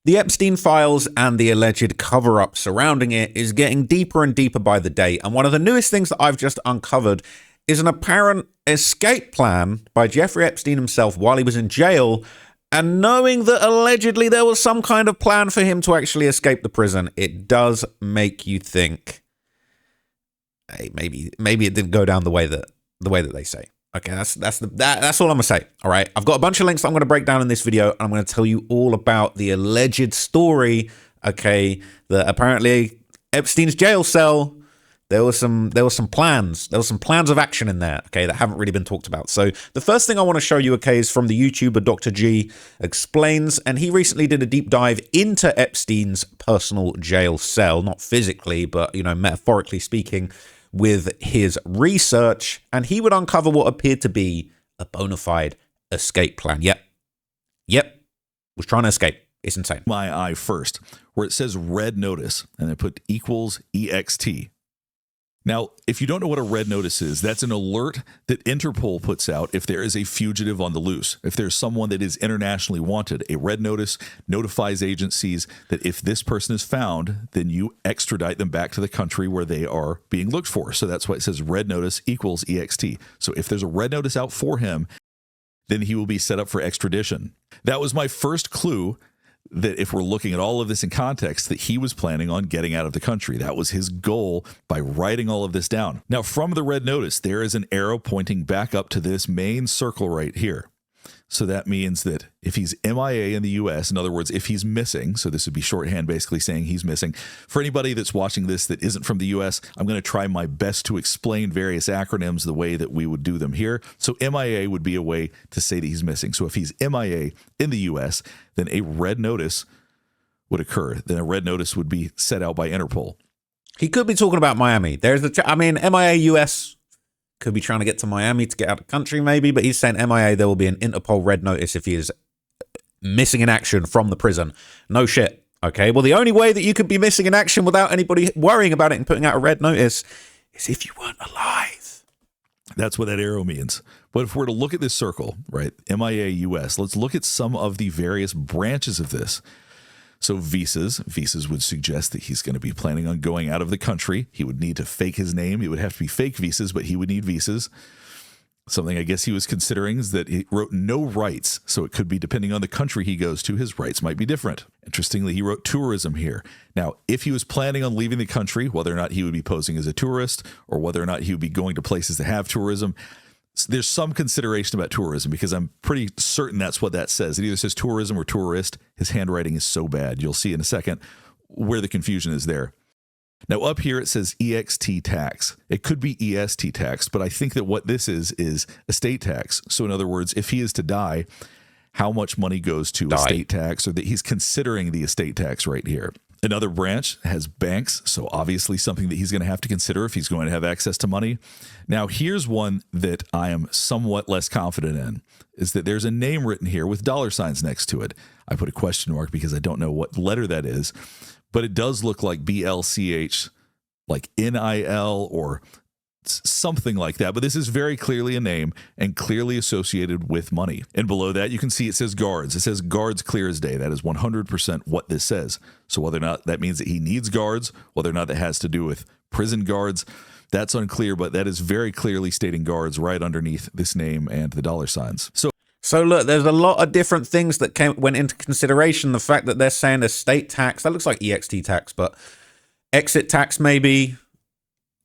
The Epstein files and the alleged cover-up surrounding it is getting deeper and deeper by the day, and one of the newest things that I've just uncovered is an apparent escape plan by Jeffrey Epstein himself while he was in jail, and knowing that allegedly there was some kind of plan for him to actually escape the prison, it does make you think, hey, maybe it didn't go down the way that they say. Okay, that's all I'm gonna say. All right, I've got a bunch of links that I'm gonna break down in this video, and I'm gonna tell you all about the alleged story. Okay, that apparently Epstein's jail cell, there was some plans of action in there. Okay, that haven't really been talked about. So the first thing I want to show you, okay, is from the YouTuber Dr. G Explains, and he recently did a deep dive into Epstein's personal jail cell, not physically, but metaphorically speaking, with his research, and he would uncover what appeared to be a bona fide escape plan. Yep, was trying to escape. It's insane. My eye first, where it says red notice, and I put equals EXT. Now, if you don't know what a red notice is, that's an alert that Interpol puts out if there is a fugitive on the loose. If there's someone that is internationally wanted, a red notice notifies agencies that if this person is found, then you extradite them back to the country where they are being looked for. So that's why it says red notice equals EXT. So if there's a red notice out for him, then he will be set up for extradition. That was my first clue that if we're looking at all of this in context, that he was planning on getting out of the country. That was his goal by writing all of this down. Now, from the red notice, there is an arrow pointing back up to this main circle right here. So that means that if he's MIA in the US, in other words, if he's missing, so this would be shorthand basically saying he's missing. For anybody that's watching this that isn't from the US, I'm going to try my best to explain various acronyms the way that we would do them here. So MIA would be a way to say that he's missing. So if he's MIA in the US, then a red notice would occur. Then a red notice would be set out by Interpol. He could be talking about Miami. MIA US could be trying to get to Miami to get out of the country maybe, but he's saying MIA, there will be an Interpol red notice if he is missing in action from the prison. No shit. Okay, well, the only way that you could be missing in action without anybody worrying about it and putting out a red notice is if you weren't alive. That's what that arrow means. But if we're to look at this circle, right, MIA US, let's look at some of the various branches of this. So visas would suggest that he's going to be planning on going out of the country. He would need to fake his name. It would have to be fake visas, but he would need visas. Something I guess he was considering is that he wrote no rights. So it could be, depending on the country he goes to, his rights might be different. Interestingly, he wrote tourism here. Now, if he was planning on leaving the country, whether or not he would be posing as a tourist or whether or not he would be going to places that have tourism, there's some consideration about tourism because I'm pretty certain that's what that says. It either says tourism or tourist. His handwriting is so bad. You'll see in a second where the confusion is there. Now up here it says EXT tax. It could be EST tax, but I think that what this is estate tax. So in other words, if he is to die, how much money goes to estate tax, or that he's considering the estate tax right here. Another branch has banks, so obviously something that he's going to have to consider if he's going to have access to money. Now, here's one that I am somewhat less confident in, is that there's a name written here with dollar signs next to it. I put a question mark because I don't know what letter that is, but it does look like BLCH, like NIL or something like that. But this is very clearly a name and clearly associated with money. And below that, you can see it says guards. It says guards clear as day. That is 100% what this says. So whether or not that means that he needs guards, whether or not that has to do with prison guards, that's unclear, but that is very clearly stating guards right underneath this name and the dollar signs. So look, there's a lot of different things that went into consideration. The fact that they're saying estate tax, that looks like EXT tax, but exit tax maybe.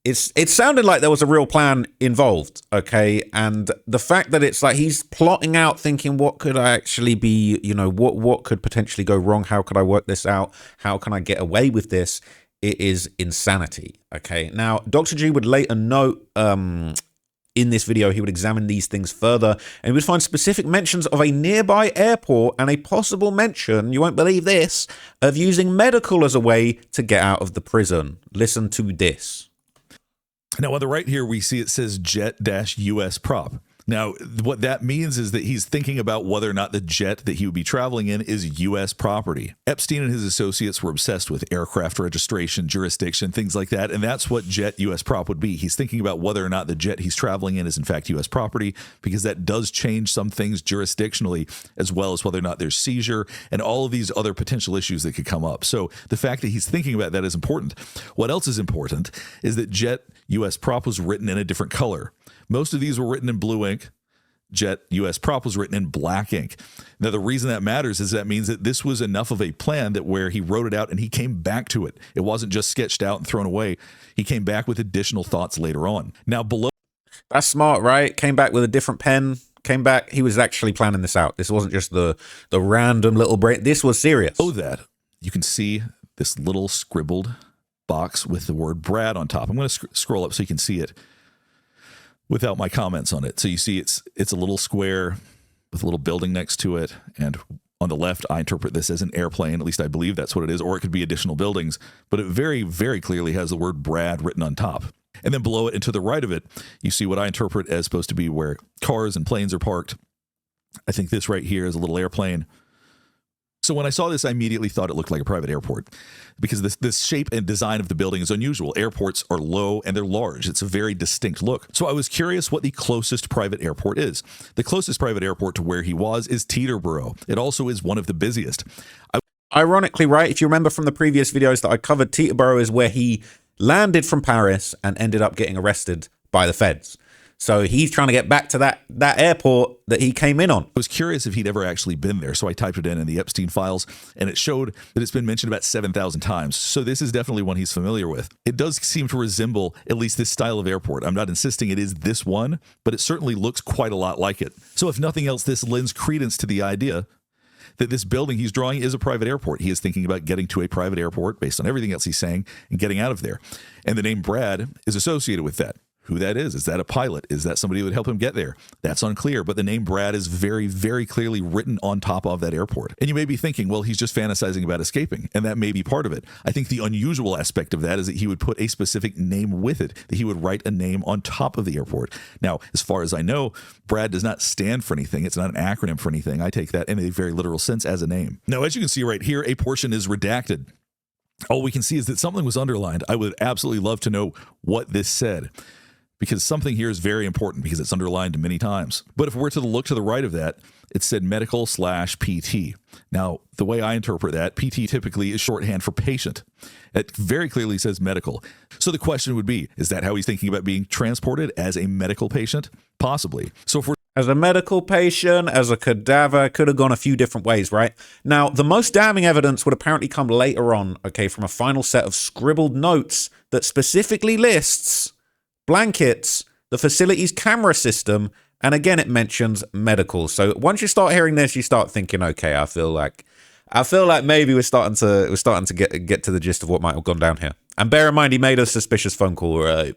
It sounded like there was a real plan involved, okay? And the fact that it's like he's plotting out, thinking, what could I actually be, what could potentially go wrong? How could I work this out? How can I get away with this? It is insanity, okay? Now, Dr. G would later note in this video, he would examine these things further, and he would find specific mentions of a nearby airport and a possible mention, you won't believe this, of using medical as a way to get out of the prison. Listen to this. Now, on the right here, we see it says jet-US prop. Now, what that means is that he's thinking about whether or not the jet that he would be traveling in is U.S. property. Epstein and his associates were obsessed with aircraft registration, jurisdiction, things like that, and that's what jet U.S. prop would be. He's thinking about whether or not the jet he's traveling in is in fact U.S. property, because that does change some things jurisdictionally, as well as whether or not there's seizure and all of these other potential issues that could come up. So the fact that he's thinking about that is important. What else is important is that jet U.S. prop was written in a different color. Most of these were written in blue ink. Jet U.S. prop was written in black ink. Now, the reason that matters is that means that this was enough of a plan that where he wrote it out and he came back to it. It wasn't just sketched out and thrown away. He came back with additional thoughts later on. Now, below. That's smart, right? Came back with a different pen. Came back. He was actually planning this out. This wasn't just the random little brain. This was serious. Oh, that. You can see this little scribbled box with the word Brad on top. I'm going to scroll up so you can see it without my comments on it. So you see it's a little square with a little building next to it. And on the left, I interpret this as an airplane. At least I believe that's what it is. Or it could be additional buildings. But it very, very clearly has the word Brad written on top. And then below it and to the right of it, you see what I interpret as supposed to be where cars and planes are parked. I think this right here is a little airplane. So when I saw this, I immediately thought it looked like a private airport because this shape and design of the building is unusual. Airports are low and they're large. It's a very distinct look. So I was curious what the closest private airport is. The closest private airport to where he was is Teterboro. It also is one of the busiest. Ironically, right, if you remember from the previous videos that I covered, Teterboro is where he landed from Paris and ended up getting arrested by the feds. So he's trying to get back to that airport that he came in on. I was curious if he'd ever actually been there, so I typed it in the Epstein files, and it showed that it's been mentioned about 7,000 times. So this is definitely one he's familiar with. It does seem to resemble at least this style of airport. I'm not insisting it is this one, but it certainly looks quite a lot like it. So if nothing else, this lends credence to the idea that this building he's drawing is a private airport. He is thinking about getting to a private airport based on everything else he's saying and getting out of there. And the name Brad is associated with that. Who that is that a pilot? Is that somebody who would help him get there? That's unclear, but the name Brad is very, very clearly written on top of that airport. And you may be thinking, well, he's just fantasizing about escaping, and that may be part of it. I think the unusual aspect of that is that he would put a specific name with it, that he would write a name on top of the airport. Now, as far as I know, Brad does not stand for anything. It's not an acronym for anything. I take that in a very literal sense as a name. Now, as you can see right here, a portion is redacted. All we can see is that something was underlined. I would absolutely love to know what this said, because something here is very important because it's underlined many times. But if we're to look to the right of that, it said medical/PT. Now, the way I interpret that, PT typically is shorthand for patient. It very clearly says medical. So the question would be, is that how he's thinking about being transported as a medical patient? Possibly. So if we're as a medical patient, as a cadaver, could have gone a few different ways, right? Now, the most damning evidence would apparently come later on, okay, from a final set of scribbled notes that specifically lists blankets, the facility's camera system, and again it mentions medical. So once you start hearing this, you start thinking, okay, I feel like maybe we're starting to get to the gist of what might have gone down here. And bear in mind, he made a suspicious phone call right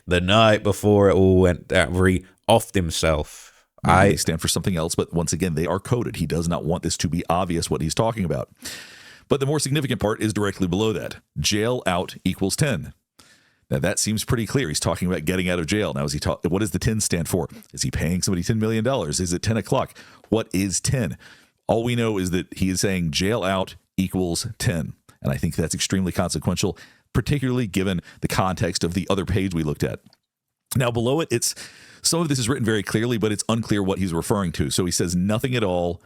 the night before it all went out, where he offed himself. They stand for something else, but once again, they are coded. He does not want this to be obvious what he's talking about. But the more significant part is directly below that. Jail out equals 10. Now, that seems pretty clear. He's talking about getting out of jail. Now, what does the 10 stand for? Is he paying somebody $10 million? Is it 10 o'clock? What is 10? All we know is that he is saying jail out equals 10. And I think that's extremely consequential, particularly given the context of the other page we looked at. Now, below it, some of this is written very clearly, but it's unclear what he's referring to. So he says nothing at all.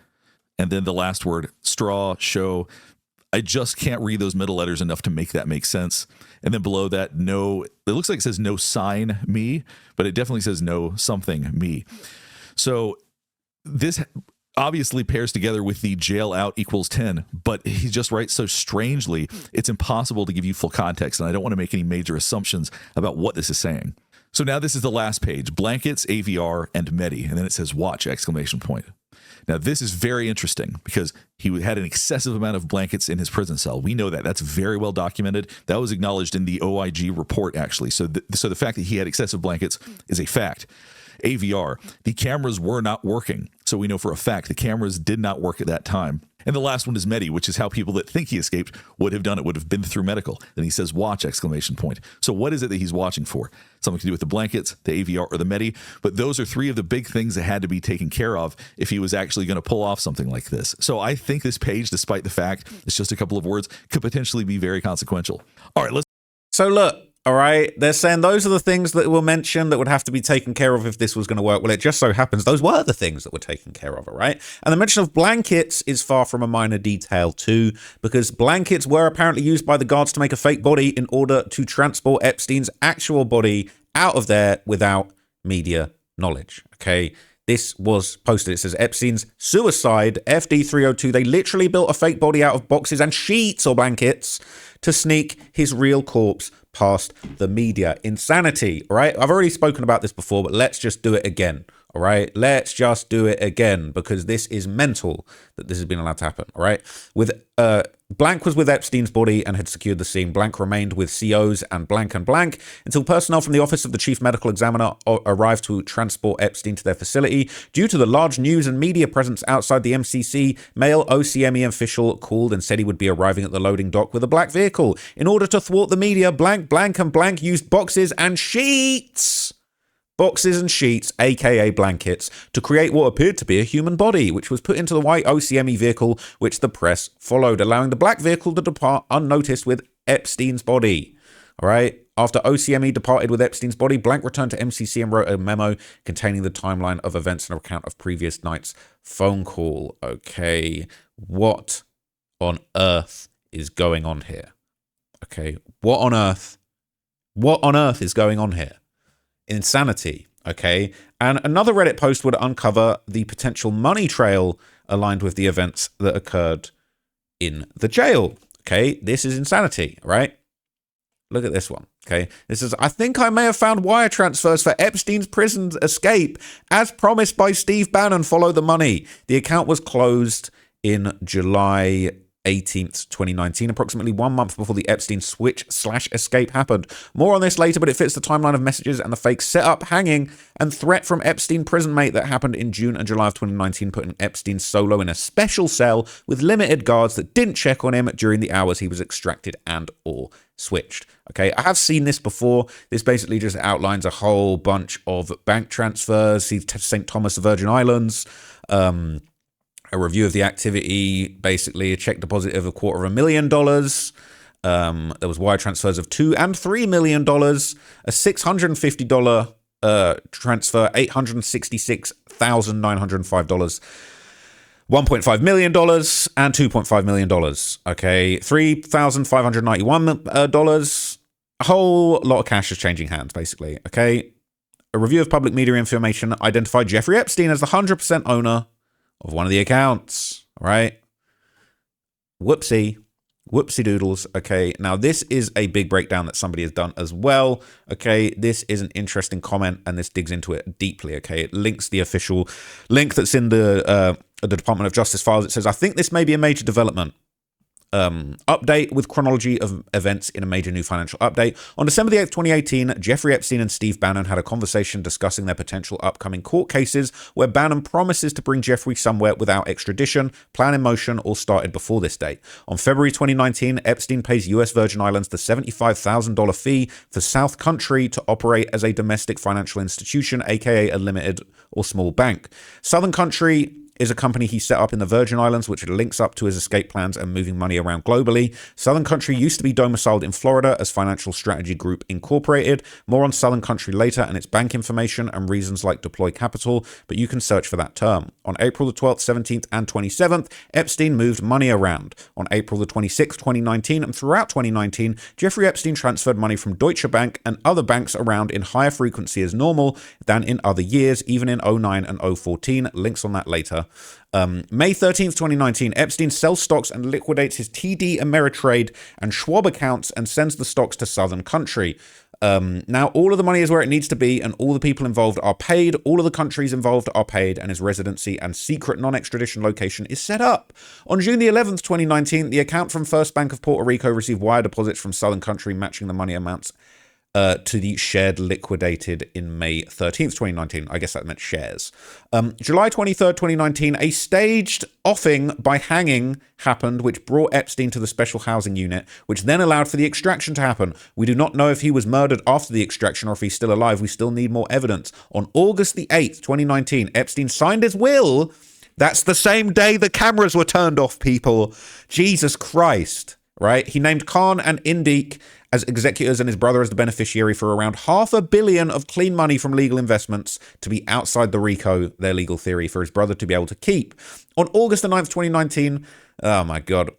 And then the last word, straw, show. I just can't read those middle letters enough to make that make sense. And then below that, no, it looks like it says no sign me, but it definitely says no something me. So this obviously pairs together with the jail out equals 10, but he just writes so strangely, it's impossible to give you full context. And I don't want to make any major assumptions about what this is saying. So now this is the last page, blankets, AVR, and Medi. And then it says watch, exclamation point. Now, this is very interesting because he had an excessive amount of blankets in his prison cell. We know that. That's very well documented. That was acknowledged in the OIG report, actually. So the fact that he had excessive blankets is a fact. AVR, the cameras were not working. So we know for a fact the cameras did not work at that time. And the last one is Medi, which is how people that think he escaped would have done it, would have been through medical. Then he says, watch, exclamation point. So what is it that he's watching for? Something to do with the blankets, the AVR, or the Medi. But those are three of the big things that had to be taken care of if he was actually going to pull off something like this. So I think this page, despite the fact it's just a couple of words, could potentially be very consequential. All right, let's. So look, all right, they're saying those are the things that were mentioned that would have to be taken care of if this was going to work. Well, it just so happens those were the things that were taken care of, all right? And the mention of blankets is far from a minor detail too, because blankets were apparently used by the guards to make a fake body in order to transport Epstein's actual body out of there without media knowledge, okay? This was posted. It says Epstein's suicide, FD 302. They literally built a fake body out of boxes and sheets or blankets to sneak his real corpse past the media. Insanity, all right? I've already spoken about this before, but let's just do it again, all right? Let's just do it again, because this is mental that this has been allowed to happen, all right? Blank was with Epstein's body and had secured the scene. Blank remained with COs and Blank until personnel from the Office of the Chief Medical Examiner arrived to transport Epstein to their facility. Due to the large news and media presence outside the MCC, male OCME official called and said he would be arriving at the loading dock with a black vehicle. In order to thwart the media, Blank used boxes and sheets. Boxes and sheets, aka blankets, to create what appeared to be a human body, which was put into the white OCME vehicle, which the press followed, allowing the black vehicle to depart unnoticed with Epstein's body. All right. After OCME departed with Epstein's body, Blank returned to MCC and wrote a memo containing the timeline of events and a recount of previous night's phone call. Okay. What on earth is going on here? Okay. What on earth is going on here? Insanity, okay? And another Reddit post would uncover the potential money trail aligned with the events that occurred in the jail, okay? This is insanity, right? Look at this one, okay? This is, I think I may have found wire transfers for Epstein's prison escape. As promised by Steve Bannon, follow the money. The account was closed in July 18th, 2019, approximately 1 month before the Epstein switch/escape happened. More on this later, but it fits the timeline of messages and the fake setup, hanging, and threat from Epstein prison mate that happened in June and July of 2019, putting Epstein solo in a special cell with limited guards that didn't check on him during the hours he was extracted and or switched. Okay, I have seen this before. This basically just outlines a whole bunch of bank transfers. See St. Thomas, the Virgin Islands, a review of the activity, basically a check deposit of $250,000. There was wire transfers of $2 and $3 million, a $650 transfer, $866,905, $1.5 million, and $2.5 million. Okay, $3,591. A whole lot of cash is changing hands, basically. Okay, a review of public media information identified Jeffrey Epstein as the 100% owner of one of the accounts, all right? Whoopsie doodles. Okay, now this is a big breakdown that somebody has done as well. Okay, this is an interesting comment and this digs into it deeply. Okay, it links the official link that's in the Department of Justice files. It says, I think this may be a major development. Update with chronology of events in a major new financial update. On December the 8th, 2018, Jeffrey Epstein and Steve Bannon had a conversation discussing their potential upcoming court cases where Bannon promises to bring Jeffrey somewhere without extradition, plan in motion, or started before this date. On February 2019, Epstein pays US Virgin Islands the $75,000 fee for South Country to operate as a domestic financial institution, aka a limited or small bank. Southern Country is a company he set up in the Virgin Islands, which links up to his escape plans and moving money around globally. Southern Country used to be domiciled in Florida as Financial Strategy Group Incorporated. More on Southern Country later and its bank information and reasons like deploy capital, but you can search for that term. On April the 12th, 17th, and 27th, Epstein moved money around. On April the 26th, 2019, and throughout 2019, Jeffrey Epstein transferred money from Deutsche Bank and other banks around in higher frequency as normal than in other years, even in 09 and 014. Links on that later. May 13th, 2019, Epstein sells stocks and liquidates his TD Ameritrade and Schwab accounts and sends the stocks to Southern Country. Now, all of the money is where it needs to be and all the people involved are paid. All of the countries involved are paid and his residency and secret non-extradition location is set up. On June the 11th, 2019, the account from First Bank of Puerto Rico received wire deposits from Southern Country matching the money amounts to the shared liquidated in May 13th, 2019. I guess that meant shares. July 23rd, 2019, a staged offing by hanging happened, which brought Epstein to the special housing unit, which then allowed for the extraction to happen. We do not know if he was murdered after the extraction or if he's still alive. We still need more evidence. On August the 8th, 2019, Epstein signed his will. That's the same day the cameras were turned off, people. Jesus Christ, right? He named Khan and Indik as executors and his brother as the beneficiary for around $500 million of clean money from legal investments to be outside the RICO, their legal theory, for his brother to be able to keep. On August the 9th, 2019, oh my God,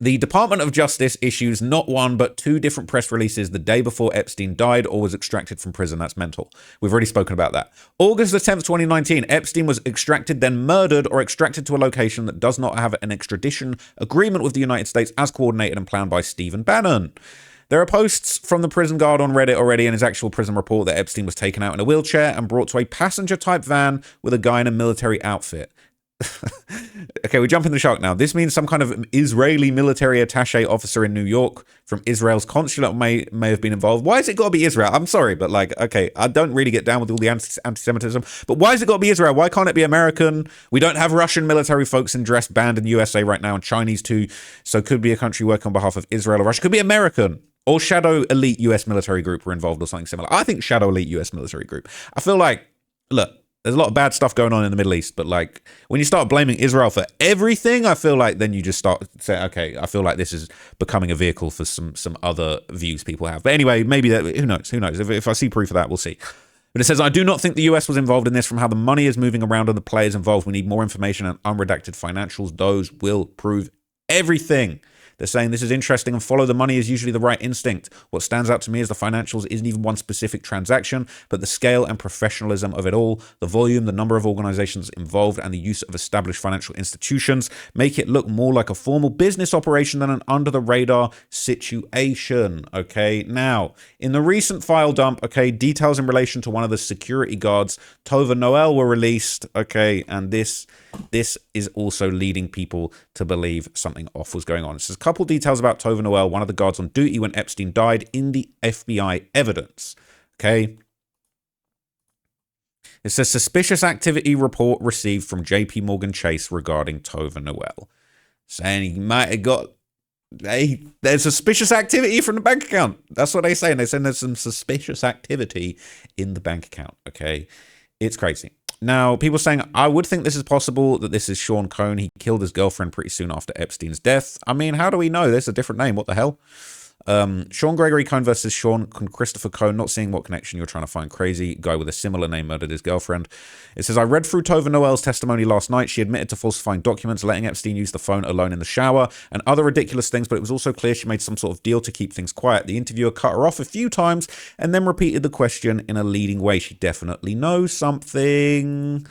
the Department of Justice issues not one, but two different press releases the day before Epstein died or was extracted from prison. That's mental. We've already spoken about that. August the 10th, 2019, Epstein was extracted, then murdered or extracted to a location that does not have an extradition agreement with the United States as coordinated and planned by Stephen Bannon. There are posts from the prison guard on Reddit already in his actual prison report that Epstein was taken out in a wheelchair and brought to a passenger-type van with a guy in a military outfit. Okay, we're jumping the shark now. This means some kind of Israeli military attaché officer in New York from Israel's consulate may have been involved. Why has it got to be Israel? I'm sorry, but like, okay, I don't really get down with all the anti-Semitism, but why has it got to be Israel? Why can't it be American? We don't have Russian military folks in dress banned in the USA right now, and Chinese too, so could be a country working on behalf of Israel or Russia. Could be American. Or Shadow Elite US military group were involved or something similar. I think Shadow Elite US military group. I feel like, look, there's a lot of bad stuff going on in the Middle East, but like when you start blaming Israel for everything, I feel like then you just start saying, okay, I feel like this is becoming a vehicle for some other views people have. But anyway, maybe that, who knows? If I see proof of that, we'll see. But it says, I do not think the US was involved in this. From how the money is moving around and the players involved, we need more information and unredacted financials. Those will prove everything. They're saying this is interesting and follow the money is usually the right instinct. What stands out to me is the financials isn't even one specific transaction, but the scale and professionalism of it all, the volume, the number of organizations involved, and the use of established financial institutions make it look more like a formal business operation than an under-the-radar situation. Okay, now, in the recent file dump, okay, details in relation to one of the security guards, Tova Noel, were released, okay, and this is also leading people to believe something off was going on. It says a couple details about Tova Noel, one of the guards on duty when Epstein died, in the FBI evidence. Okay. It says suspicious activity report received from JP Morgan Chase regarding Tova Noel, saying he might have got there's suspicious activity from the bank account. That's what they say. And they say there's some suspicious activity in the bank account. Okay. It's crazy. Now, people saying, I would think this is possible, that this is Sean Cohn. He killed his girlfriend pretty soon after Epstein's death. I mean, how do we know? There's a different name. What the hell? Sean Gregory Cohn versus Sean Christopher Cohn. Not seeing what connection you're trying to find. Crazy guy with a similar name murdered his girlfriend. It says, I read through Tova Noel's testimony last night. She admitted to falsifying documents, letting Epstein use the phone alone in the shower, and other ridiculous things, but it was also clear she made some sort of deal to keep things quiet. The interviewer cut her off a few times and then repeated the question in a leading way. She definitely knows something.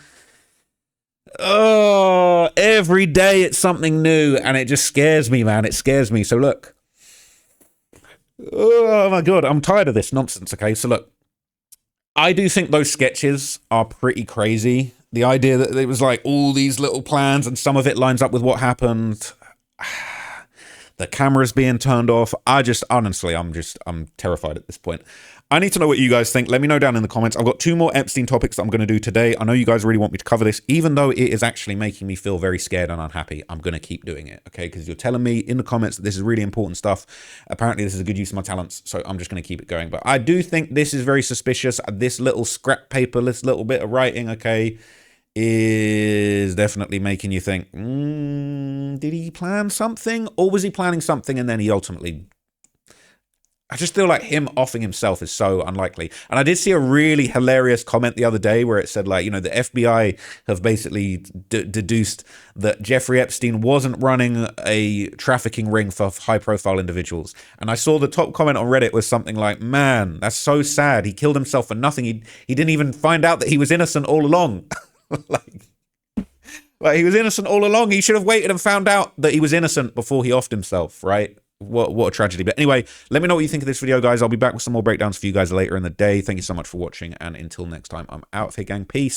Oh, every day it's something new, and it just scares me, man. It scares me. So look. Oh my God, I'm tired of this nonsense. Okay, so look, I do think those sketches are pretty crazy. The idea that it was like all these little plans and some of it lines up with what happened. The cameras being turned off. Honestly, I'm terrified at this point. I need to know what you guys think. Let me know down in the comments. I've got 2 more Epstein topics that I'm going to do today. I know you guys really want me to cover this, even though it is actually making me feel very scared and unhappy. I'm going to keep doing it, okay? Because you're telling me in the comments that this is really important stuff. Apparently, this is a good use of my talents, so I'm just going to keep it going. But I do think this is very suspicious. This little scrap paper, this little bit of writing, okay, is definitely making you think, did he plan something? Or was he planning something and then he ultimately... I just feel like him offing himself is so unlikely. And I did see a really hilarious comment the other day where it said, like, you know, the FBI have basically deduced that Jeffrey Epstein wasn't running a trafficking ring for high-profile individuals. And I saw the top comment on Reddit was something like, man, that's so sad. He killed himself for nothing. He didn't even find out that he was innocent all along. like he was innocent all along. He should have waited and found out that he was innocent before he offed himself, right? What a tragedy. But anyway, let me know what you think of this video, guys. I'll be back with some more breakdowns for you guys later in the day. Thank you so much for watching, and until next time, I'm out of here, gang. Peace.